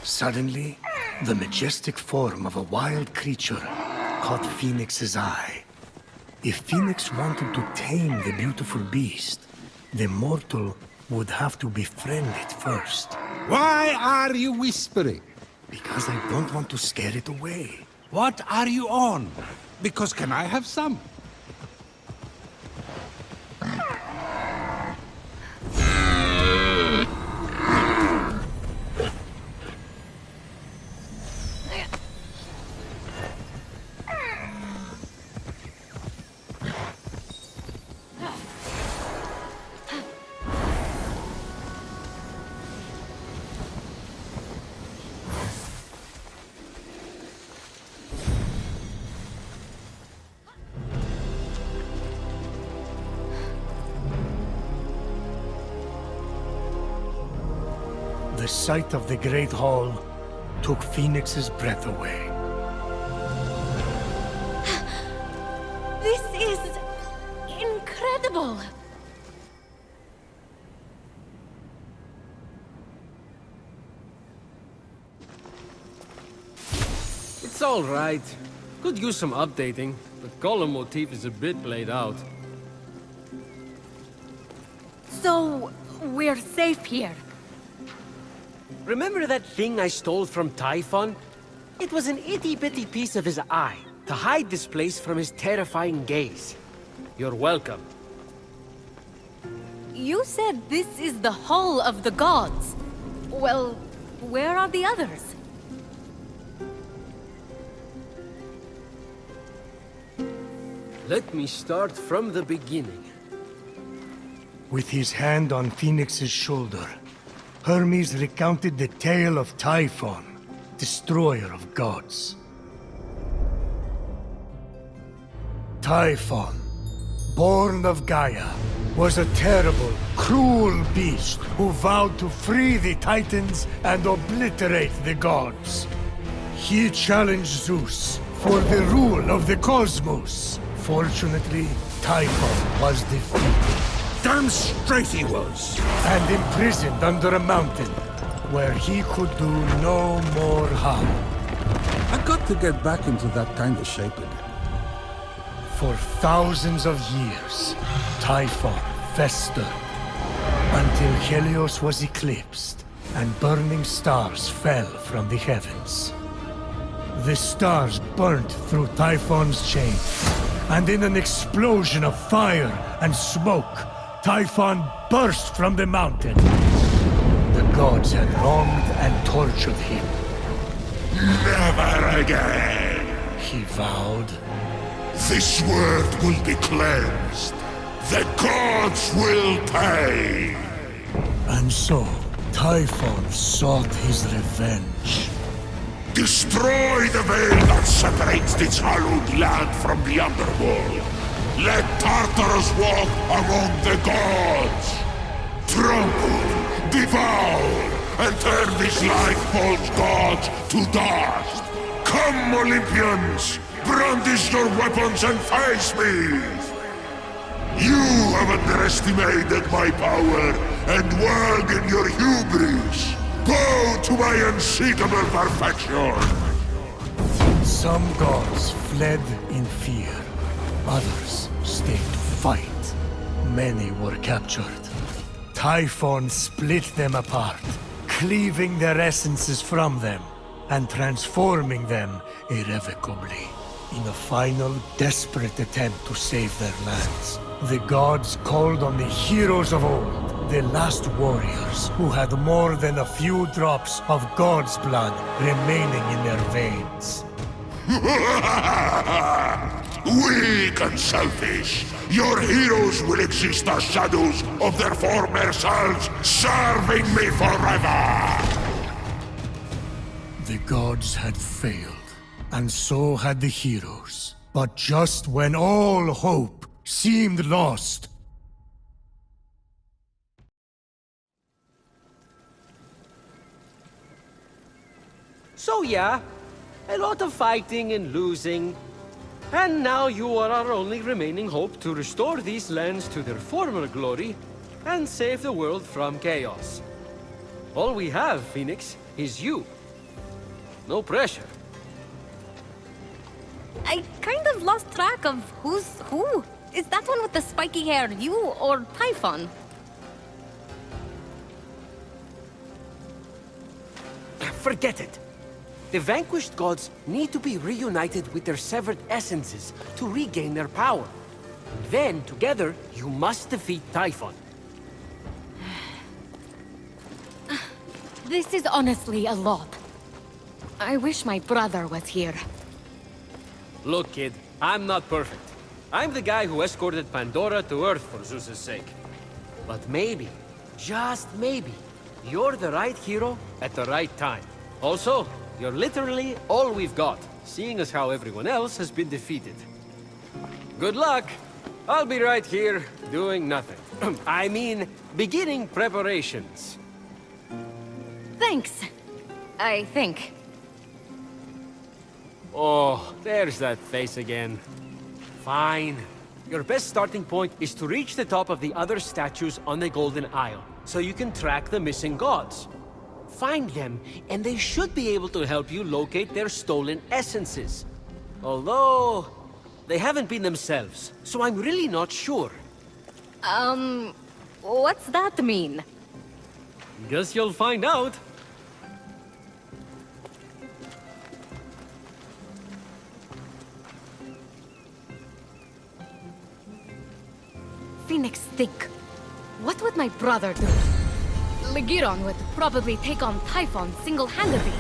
Suddenly, the majestic form of a wild creature caught Phoenix's eye. If Phoenix wanted to tame the beautiful beast, the mortal would have to befriend it first. Why are you whispering? Because I don't want to scare it away. What are you on? Because can I have some? The sight of the Great Hall took Phoenix's breath away. This is incredible! It's all right. Could use some updating. The column motif is a bit played out. So, we're safe here. Remember that thing I stole from Typhon? It was an itty-bitty piece of his eye, to hide this place from his terrifying gaze. You're welcome. You said this is the Hall of the Gods. Well, where are the others? Let me start from the beginning. With his hand on Phoenix's shoulder, Hermes recounted the tale of Typhon, destroyer of gods. Typhon, born of Gaia, was a terrible, cruel beast who vowed to free the Titans and obliterate the gods. He challenged Zeus for the rule of the cosmos. Fortunately, Typhon was defeated. Damn straight he was! And imprisoned under a mountain, where he could do no more harm. I got to get back into that kind of shape again. For thousands of years, Typhon festered, until Helios was eclipsed, and burning stars fell from the heavens. The stars burnt through Typhon's chains, and in an explosion of fire and smoke, Typhon burst from the mountain. The gods had wronged and tortured him. Never again! He vowed. This world will be cleansed. The gods will pay! And so, Typhon sought his revenge. Destroy the veil that separates this hallowed land from the underworld. Let Tartarus walk among the gods! Trample, devour, and turn these life-forged gods to dust! Come, Olympians! Brandish your weapons and face me! You have underestimated my power and world in your hubris! Bow to my unseatable perfection! Some gods fled in fear. Others stayed to fight. Many were captured. Typhon split them apart, cleaving their essences from them, and transforming them irrevocably. In a final, desperate attempt to save their lands, the gods called on the heroes of old, the last warriors who had more than a few drops of God's blood remaining in their veins. Weak and selfish, your heroes will exist as shadows of their former selves, serving me forever! The gods had failed, and so had the heroes. But just when all hope seemed lost, So yeah, a lot of fighting and losing. And now you are our only remaining hope to restore these lands to their former glory and save the world from chaos. All we have, Phoenix, is you. No pressure. I kind of lost track of who's who. Is that one with the spiky hair you or Typhon? Forget it. The vanquished gods need to be reunited with their severed essences to regain their power. Then, together, you must defeat Typhon. This is honestly a lot. I wish my brother was here. Look, kid, I'm not perfect. I'm the guy who escorted Pandora to Earth for Zeus's sake. But maybe, just maybe, you're the right hero at the right time. Also, you're literally all we've got, seeing as how everyone else has been defeated. Good luck! I'll be right here, doing nothing. I mean, beginning preparations. Thanks. I think. Oh, there's that face again. Fine. Your best starting point is to reach the top of the other statues on the Golden Isle, so you can track the missing gods. Find them, and they should be able to help you locate their stolen essences. Although, they haven't been themselves, so I'm really not sure. What's that mean? Guess you'll find out. Phoenix think. What would my brother do? Legiron would probably take on Typhon single-handedly.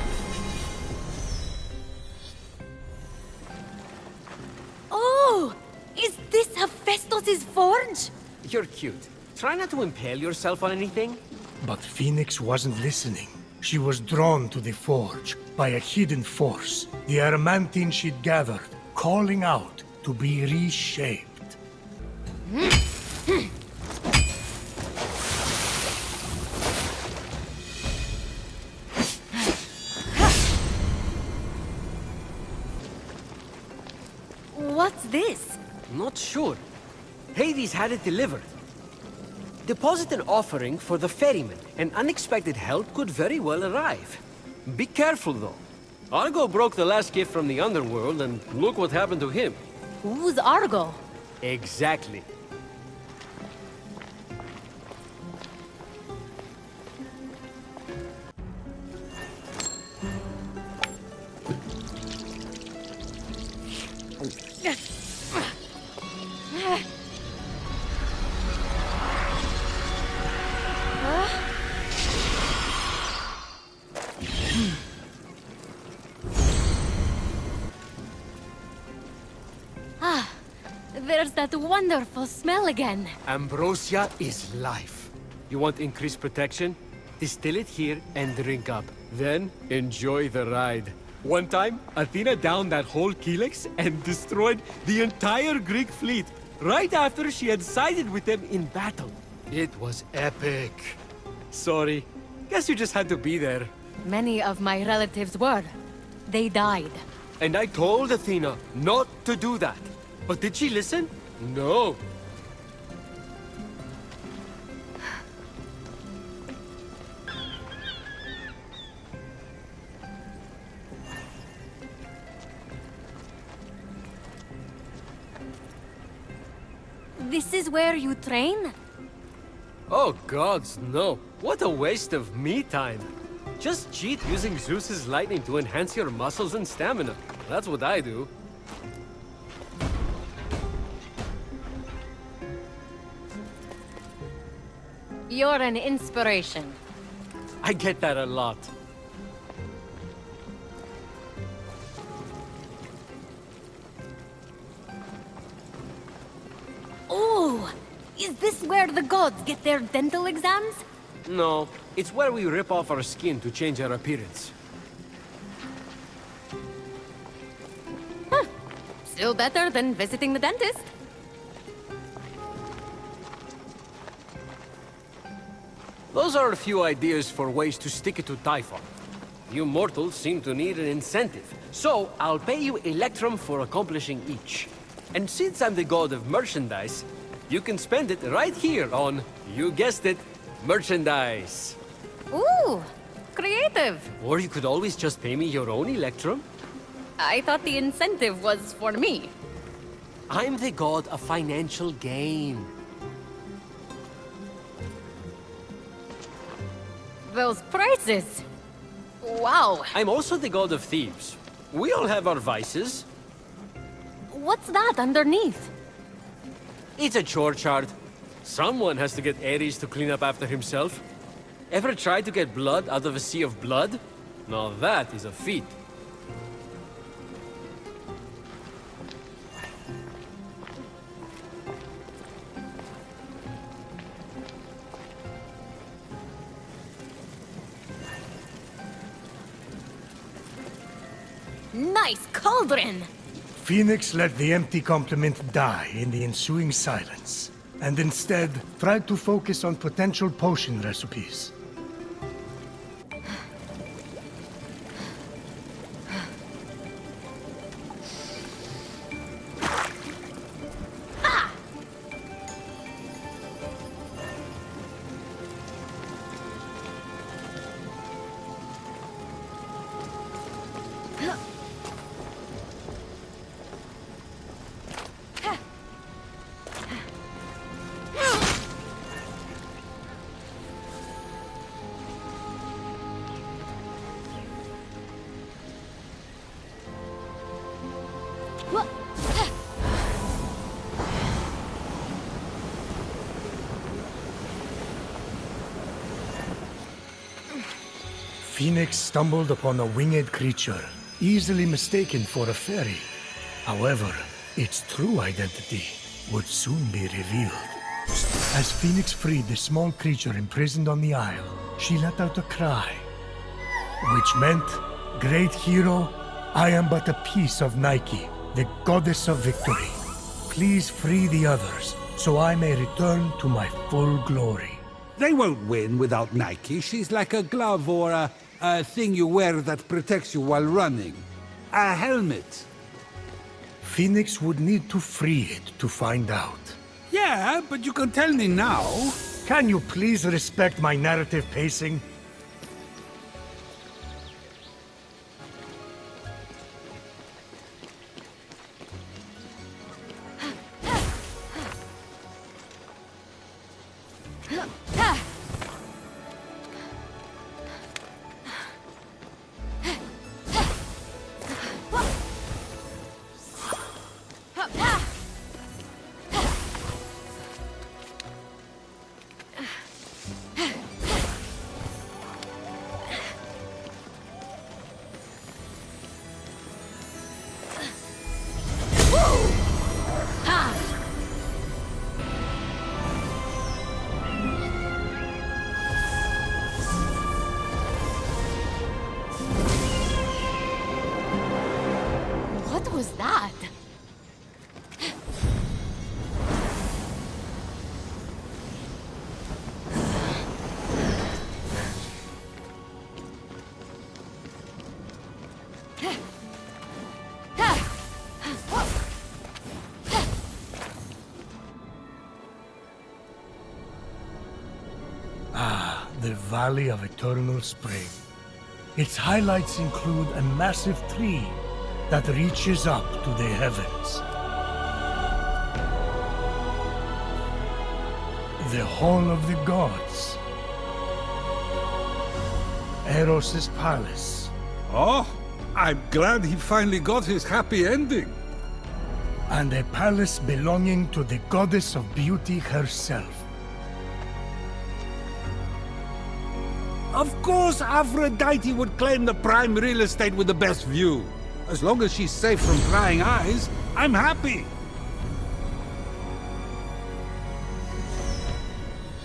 Oh! Is this Hephaestus' forge? You're cute. Try not to impale yourself on anything. But Phoenix wasn't listening. She was drawn to the forge by a hidden force, the adamantine she'd gathered, calling out to be reshaped. What's this? Not sure. Hades had it delivered. Deposit an offering for the ferryman, and unexpected help could very well arrive. Be careful, though. Argo broke the last gift from the underworld, and look what happened to him. Who's Argo? Exactly. There's that wonderful smell again. Ambrosia is life. You want increased protection? Distill it here and drink up. Then, enjoy the ride. One time, Athena downed that whole Helix and destroyed the entire Greek fleet, right after she had sided with them in battle. It was epic. Sorry. Guess you just had to be there. Many of my relatives were. They died. And I told Athena not to do that. But did she listen? No. This is where you train? Oh gods, no. What a waste of me time. Just cheat using Zeus's lightning to enhance your muscles and stamina. That's what I do. You're an inspiration. I get that a lot. Oh! Is this where the gods get their dental exams? No, it's where we rip off our skin to change our appearance. Still better than visiting the dentist. Those are a few ideas for ways to stick it to Typhon. You mortals seem to need an incentive, so I'll pay you Electrum for accomplishing each. And since I'm the god of merchandise, you can spend it right here on, you guessed it, merchandise. Ooh! Creative! incentive. Or you could always just pay me your own electrum. I thought the incentive was for me. I'm the god of financial gain. Those prices. Wow. I'm also the god of thieves. We all have our vices. What's that underneath? It's a chore chart. Someone has to get Ares to clean up after himself. Ever tried to get blood out of a sea of blood? Now that is a feat. Nice cauldron! Phoenix let the empty compliment die in the ensuing silence, and instead tried to focus on potential potion recipes. Phoenix stumbled upon a winged creature, easily mistaken for a fairy. However, its true identity would soon be revealed. As Phoenix freed the small creature imprisoned on the isle, she let out a cry, which meant, "Great hero, I am but a piece of Nike, the goddess of victory. Please free the others, so I may return to my full glory." They won't win without Nike. She's like a glove or a thing you wear that protects you while running. A helmet. Phoenix would need to free it to find out. Yeah, but you can tell me now. Can you please respect my narrative pacing? What was that? The Valley of Eternal Spring. Its highlights include a massive tree that reaches up to the heavens. The Hall of the Gods. Eros' palace. Oh, I'm glad he finally got his happy ending. And a palace belonging to the goddess of beauty herself. Of course, Aphrodite would claim the prime real estate with the best view. As long as she's safe from prying eyes, I'm happy.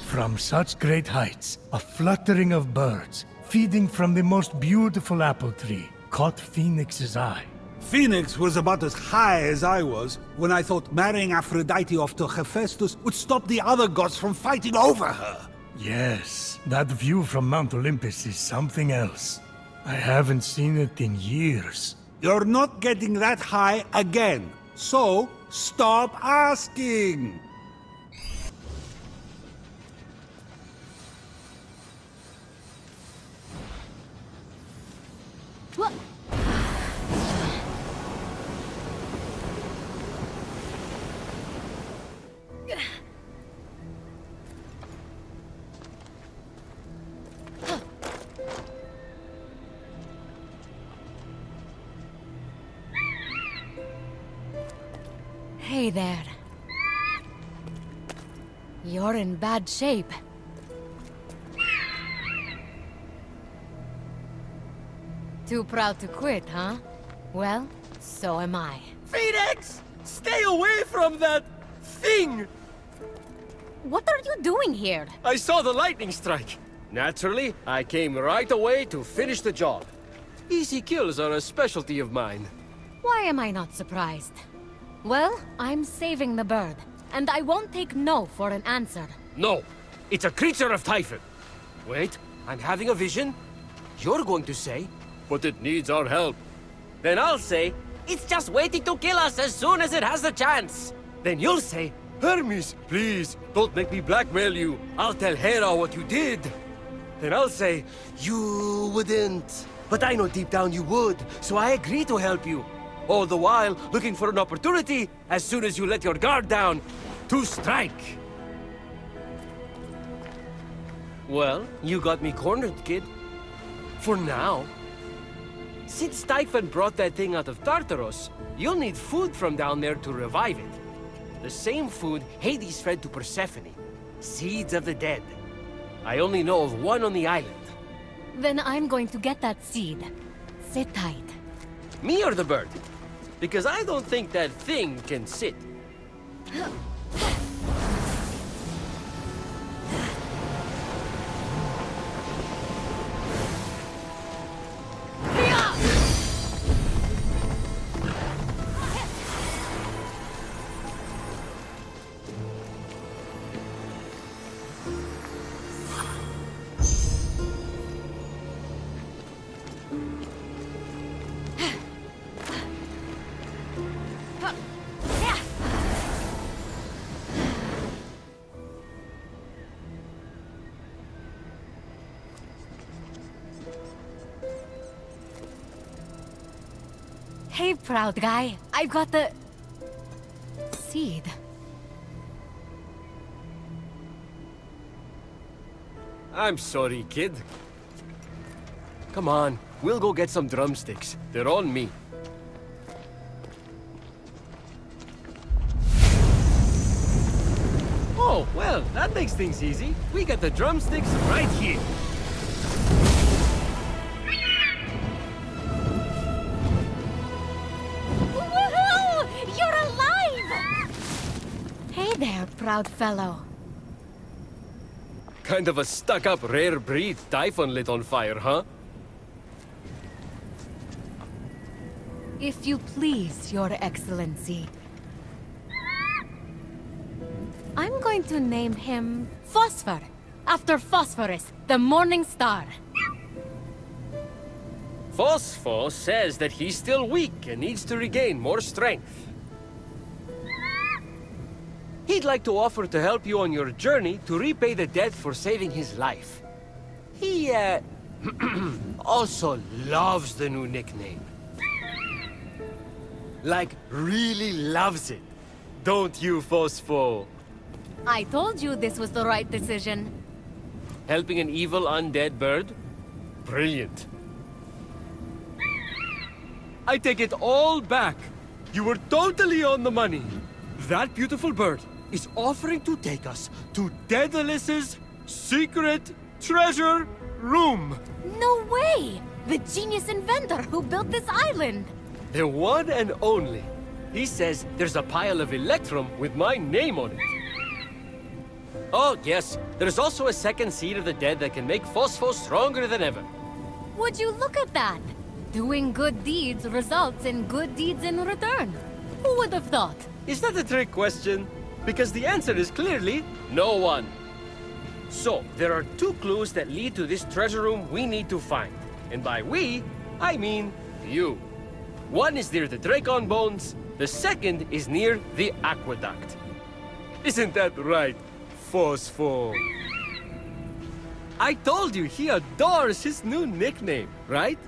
From such great heights, a fluttering of birds, feeding from the most beautiful apple tree, caught Phoenix's eye. Phoenix was about as high as I was when I thought marrying Aphrodite off to Hephaestus would stop the other gods from fighting over her. Yes, that view from Mount Olympus is something else. I haven't seen it in years. You're not getting that high again, so stop asking. What? Hey there. You're in bad shape. Too proud to quit, huh? Well, so am I. Phoenix! Stay away from that thing! What are you doing here? I saw the lightning strike. Naturally, I came right away to finish the job. Easy kills are a specialty of mine. Why am I not surprised? Well, I'm saving the bird, and I won't take no for an answer. No, it's a creature of Typhon. Wait, I'm having a vision. You're going to say, but it needs our help. Then I'll say, it's just waiting to kill us as soon as it has the chance. Then you'll say, Hermes, please, don't make me blackmail you. I'll tell Hera what you did. Then I'll say, you wouldn't. But I know deep down you would, so I agree to help you. All the while, looking for an opportunity, as soon as you let your guard down, to strike. Well, you got me cornered, kid. For now. Since Typhon brought that thing out of Tartaros, you'll need food from down there to revive it. The same food Hades fed to Persephone. Seeds of the dead. I only know of one on the island. Then I'm going to get that seed. Sit tight. Me or the bird? Because I don't think that thing can sit. Hey, proud guy. I've got the... seed. I'm sorry, kid. Come on, we'll go get some drumsticks. They're on me. Oh, well, that makes things easy. We got the drumsticks right here. Woohoo! You're alive! Hey there, proud fellow. Kind of a stuck-up rare breed Typhon lit on fire, huh? If you please, Your Excellency. I'm going to name him Phosphor, after Phosphorus, the morning star. Phosphor says that he's still weak and needs to regain more strength. He'd like to offer to help you on your journey to repay the debt for saving his life. He, also loves the new nickname. Like, really loves it. Don't you, Phosphor? I told you this was the right decision. Helping an evil undead bird? Brilliant. I take it all back. You were totally on the money. That beautiful bird is offering to take us to Daedalus's secret treasure room. No way! The genius inventor who built this island! The one and only. He says there's a pile of Electrum with my name on it. Oh, yes. There's also a second seed of the dead that can make Phosphor stronger than ever. Would you look at that? Doing good deeds results in good deeds in return. Who would have thought? Is that a trick question? Because the answer is clearly no one. So, there are two clues that lead to this treasure room we need to find. And by we, I mean you. One is near the Dracon Bones, the second is near the Aqueduct. Isn't that right, Phosphor? I told you he adores his new nickname, right?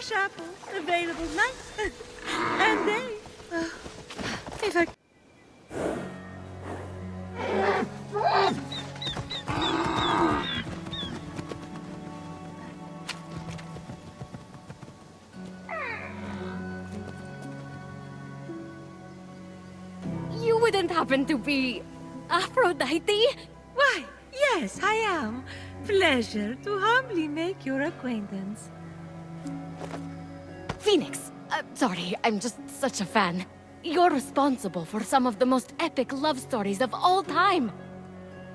fresh apples available night and day. If I... You wouldn't happen to be Aphrodite? Why, yes, I am. Pleasure to humbly make your acquaintance. Phoenix. Sorry, I'm just such a fan. You're responsible for some of the most epic love stories of all time.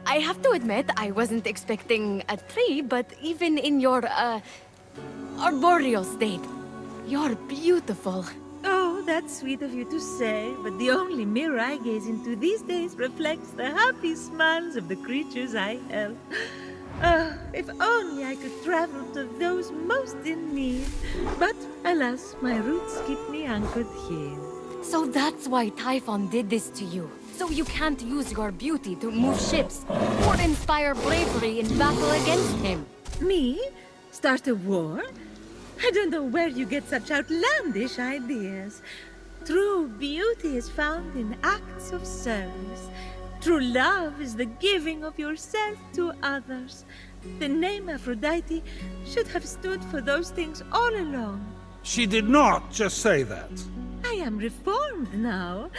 I have to admit, I wasn't expecting a tree, but even in your, arboreal state, you're beautiful. Oh, that's sweet of you to say, but the only mirror I gaze into these days reflects the happy smiles of the creatures I help. If only I could travel to those most in need. But alas, my roots keep me anchored here. So that's why Typhon did this to you. So you can't use your beauty to move ships or inspire bravery in battle against him. Me? Start a war? I don't know where you get such outlandish ideas. True beauty is found in acts of service. True love is the giving of yourself to others. The name Aphrodite should have stood for those things all along. She did not just say that. I am reformed now.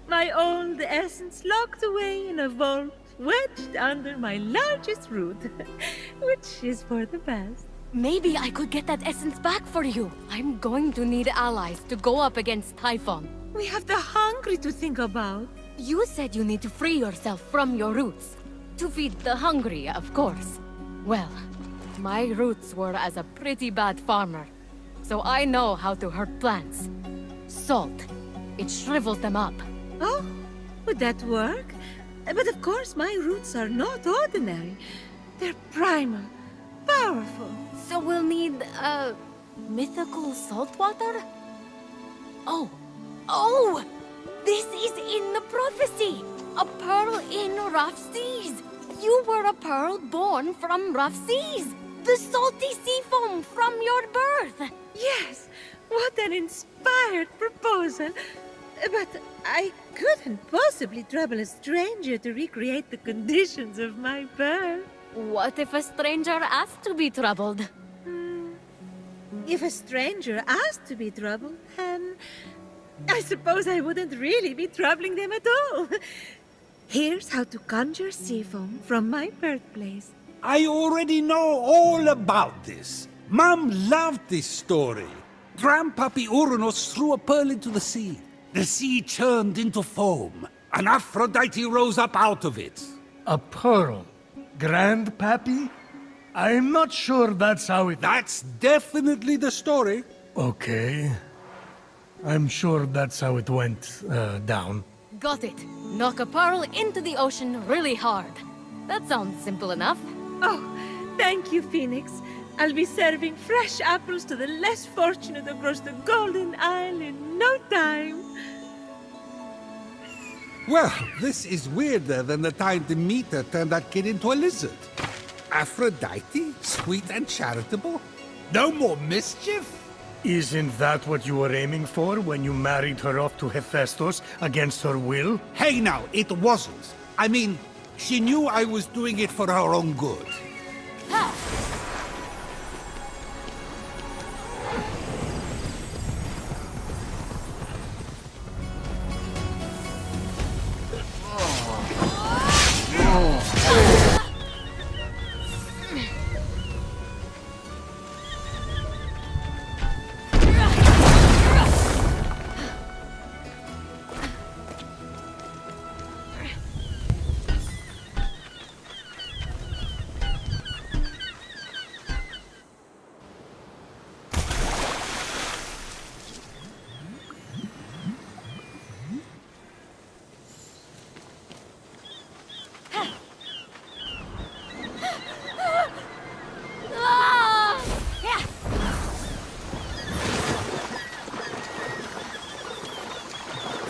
My old essence locked away in a vault, wedged under my largest root, which is for the best. Maybe I could get that essence back for you. I'm going to need allies to go up against Typhon. We have the hungry to think about. You said you need to free yourself from your roots. To feed the hungry, of course. Well, my roots were as a pretty bad farmer, so I know how to hurt plants. Salt. It shrivels them up. Oh, would that work? But of course my roots are not ordinary. They're primal, powerful. So we'll need, mythical salt water? Oh! This is in the prophecy! A pearl in rough seas! You were a pearl born from rough seas! The salty sea foam from your birth! Yes, what an inspired proposal. But I couldn't possibly trouble a stranger to recreate the conditions of my birth. What if a stranger asked to be troubled? If a stranger asked to be troubled, then I suppose I wouldn't really be troubling them at all. Here's how to conjure sea foam from my birthplace. I already know all about this. Mom loved this story. Grandpappy Uranus threw a pearl into the sea. The sea churned into foam, and Aphrodite rose up out of it. A pearl? Grandpappy? I'm not sure that's how it... That's definitely the story. Okay. I'm sure that's how it went, down. Got it. Knock a pearl into the ocean really hard. That sounds simple enough. Oh, thank you, Phoenix. I'll be serving fresh apples to the less fortunate across the Golden Isle in no time. Well, this is weirder than the time Demeter turned that kid into a lizard. Aphrodite? Sweet and charitable? No more mischief? Isn't that what you were aiming for when you married her off to Hephaestus against her will? Hey now, it wasn't. I mean, she knew I was doing it for her own good.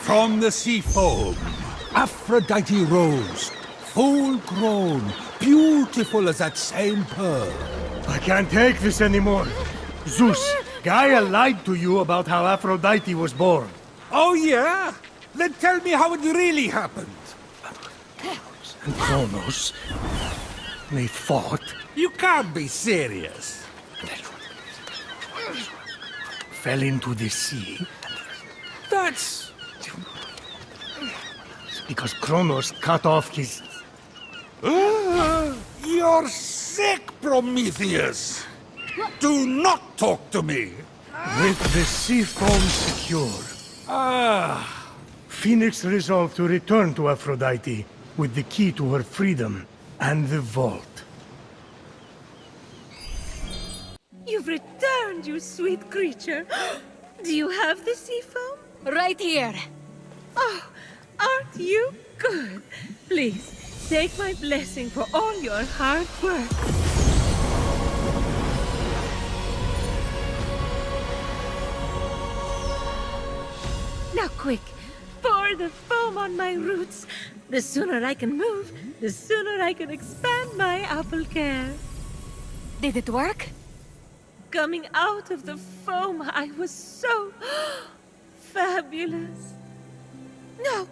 From the sea foam, Aphrodite rose, full-grown, beautiful as that same pearl. I can't take this anymore. Zeus, Gaia lied to you about how Aphrodite was born. Oh, yeah? Then tell me how it really happened. And Kronos, they fought, You can't be serious. fell into the sea, That's... because Kronos cut off his... You're sick, Prometheus! Do not talk to me! With the sea foam secure, Phoenix resolved to return to Aphrodite with the key to her freedom and the vault. You've returned, you sweet creature. Do you have the sea foam? Right here. Oh, aren't you good? Please, take my blessing for all your hard work. Now quick, pour the foam on my roots. The sooner I can move, the sooner I can expand my apple care. Did it work? Coming out of the foam, I was so fabulous. No,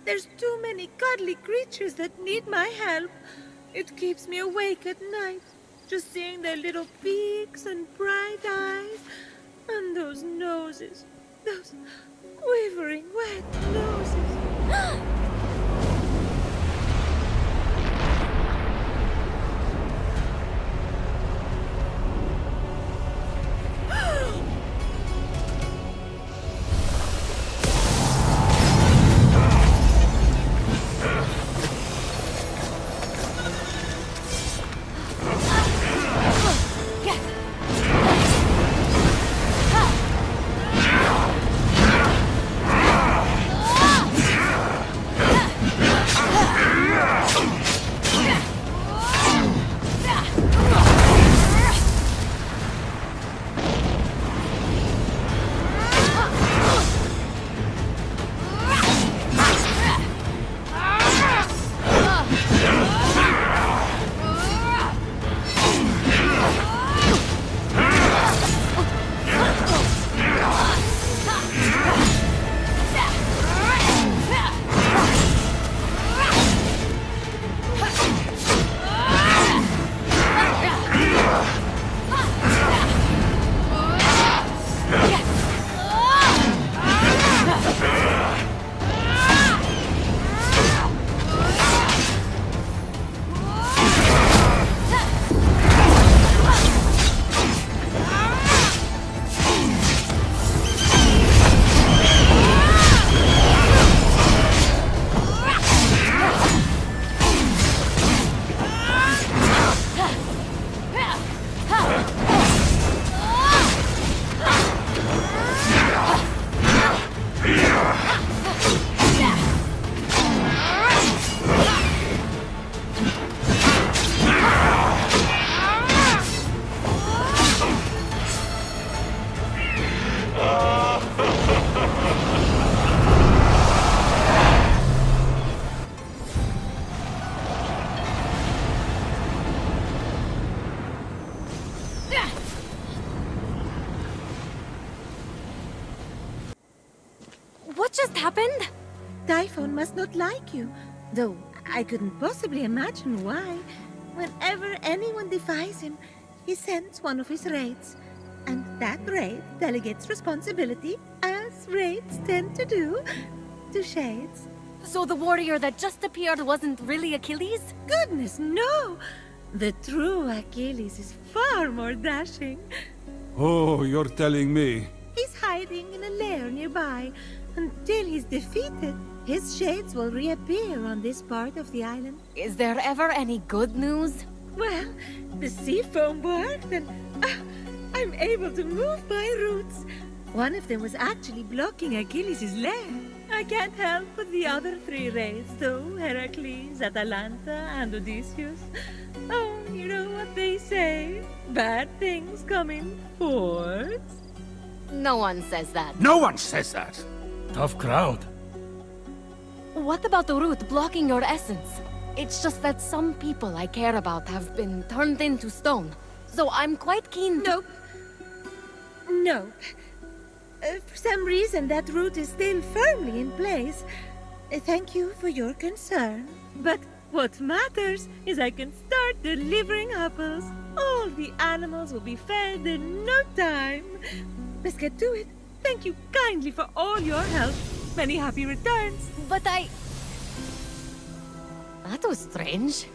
there's too many cuddly creatures that need my help. It keeps me awake at night, just seeing their little beaks and bright eyes, and those noses, those quivering wet noses. What just happened? Typhon must not like you, though I couldn't possibly imagine why. Whenever anyone defies him, he sends one of his raids. And that raid delegates responsibility, as raids tend to do, to shades. So the warrior that just appeared wasn't really Achilles? Goodness, no! The true Achilles is far more dashing. Oh, you're telling me. He's hiding in a lair nearby. Until he's defeated, his shades will reappear on this part of the island. Is there ever any good news? Well, the sea foam worked and I'm able to move my roots. One of them was actually blocking Achilles' lair. I can't help but the other three raids, though, Heracles, Atalanta, and Odysseus. Oh, you know what they say? Bad things come in fours. No one says that. No one says that. Tough crowd. What about the root blocking your essence? It's just that some people I care about have been turned into stone. So I'm quite keen to... Nope. No. For some reason, that route is still firmly in place. Thank you for your concern. But what matters is I can start delivering apples. All the animals will be fed in no time. Let's get to it. Thank you kindly for all your help. Many happy returns. But That was strange.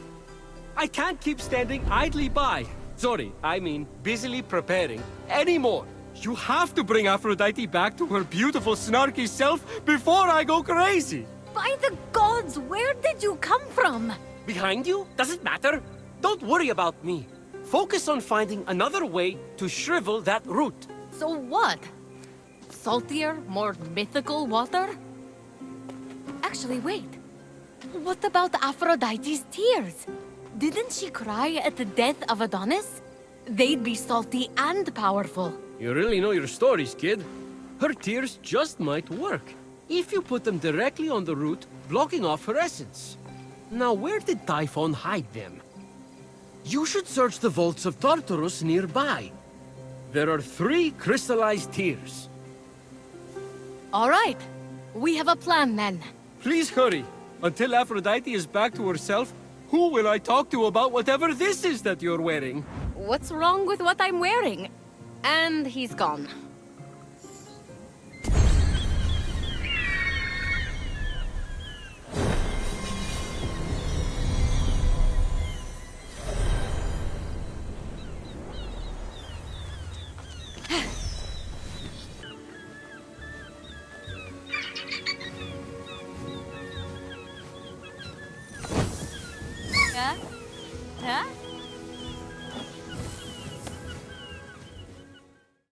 I can't keep standing idly by. Sorry, I mean busily preparing anymore. You have to bring Aphrodite back to her beautiful, snarky self before I go crazy. By the gods, where did you come from? Behind you? Does it matter? Don't worry about me. Focus on finding another way to shrivel that root. So what? Saltier, more mythical water? Actually, wait. What about Aphrodite's tears? Didn't she cry at the death of Adonis? They'd be salty and powerful. You really know your stories, kid. Her tears just might work, if you put them directly on the root, blocking off her essence. Now, where did Typhon hide them? You should search the vaults of Tartarus nearby. There are 3 crystallized tears. All right. We have a plan then. Please hurry. Until Aphrodite is back to herself, who will I talk to about whatever this is that you're wearing? What's wrong with what I'm wearing? And he's gone.